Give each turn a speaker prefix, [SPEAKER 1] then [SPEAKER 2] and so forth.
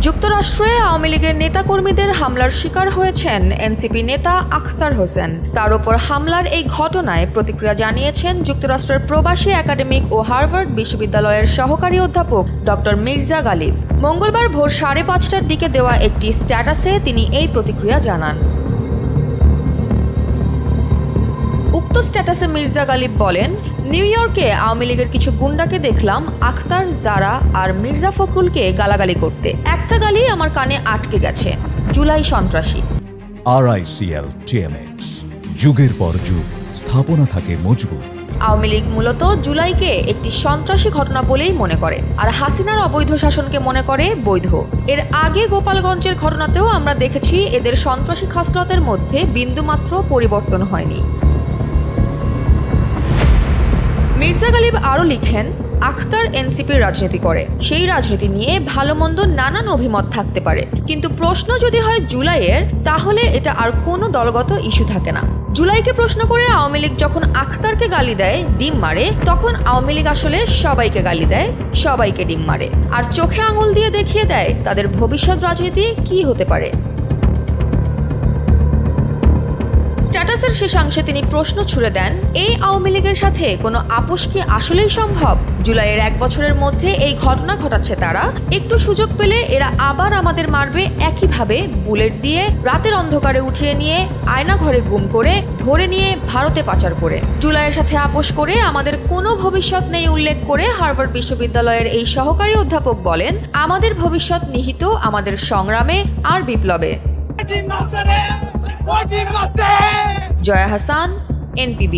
[SPEAKER 1] যুক্তরাষ্ট্রে আওয়ামী লীগের নেতাকর্মীদের হামলার শিকার হয়েছেন এনসিপি নেতা আখতার হোসেন। তার উপর হামলার এই ঘটনায় প্রতিক্রিয়া জানিয়েছেন যুক্তরাষ্ট্রের প্রবাসী একাডেমিক ও হার্ভার্ড বিশ্ববিদ্যালয়ের সহকারী অধ্যাপক ডক্টর মির্জা গালিব। মঙ্গলবার ভোর 5:30টার দিকে দেওয়া একটি স্ট্যাটাসে তিনি এই প্রতিক্রিয়া জানান। উক্ত স্ট্যাটাসে মির্জা গালিব বলেন, নিউ ইয়র্কে আওয়ামী লীগের কিছু গুন্ডাকে দেখলাম আখতার, জারা আর মির্জা ফখরুলকে গালাগালি করতে। একটা গালি আমার কানে আটকে গেছে। জুলাই সন্ত্রাসী।
[SPEAKER 2] RICL TMX, যুগের পর যুগ স্থাপনা থাকে মজবুত।
[SPEAKER 1] আওয়ামী লীগ মূলত জুলাইকে একটি সন্ত্রাসী ঘটনা বলেই মনে করে, আর হাসিনার অবৈধ শাসনকে মনে করে বৈধ। এর আগে গোপালগঞ্জের ঘটনাতেও আমরা দেখেছি এদের সন্ত্রাসী খাসলতের মধ্যে বিন্দুমাত্র পরিবর্তন হয়নি। মির্জা গালিব আরও লিখেন, আখতার এনসিপির রাজনীতি করে, সেই রাজনীতি নিয়ে ভালো মন্দ নানান অভিমত থাকতে পারে, কিন্তু প্রশ্ন যদি হয় জুলাইয়ের, তাহলে এটা আর কোনো দলগত ইস্যু থাকে না। জুলাইকে প্রশ্ন করে আওয়ামী লীগ যখন আখতারকে গালি দেয়, ডিম মারে, তখন আওয়ামী লীগ আসলে সবাইকে গালি দেয়, সবাইকে ডিম মারে, আর চোখে আঙুল দিয়ে দেখিয়ে দেয় তাদের ভবিষ্যৎ রাজনীতি কি হতে পারে। স্ট্যাটাসের শেষাংশে তিনি প্রশ্ন ছুড়ে দেন, এই আওয়ামী লীগের সাথে কোনো আপোষ কি আসলেই সম্ভব? জুলাইয়ের 1 বছরের মধ্যে এই ঘটনা ঘটাচ্ছে তারা, একটু সুযোগ পেলে এরা আবার আমাদের মারবে একইভাবে, বুলেট দিয়ে, রাতের অন্ধকারে উঠিয়ে নিয়ে, আয়না ঘরে গুম করে, ধরে নিয়ে ভারতে পাচার করে। জুলাইয়ের সাথে আপোষ করে আমাদের কোনো ভবিষ্যৎ নেই উল্লেখ করে হার্ভার্ড বিশ্ববিদ্যালয়ের এই সহকারী অধ্যাপক বলেন, আমাদের ভবিষ্যৎ নিহিত আমাদের সংগ্রামে আর বিপ্লবে। জয়া হাসান, NPB।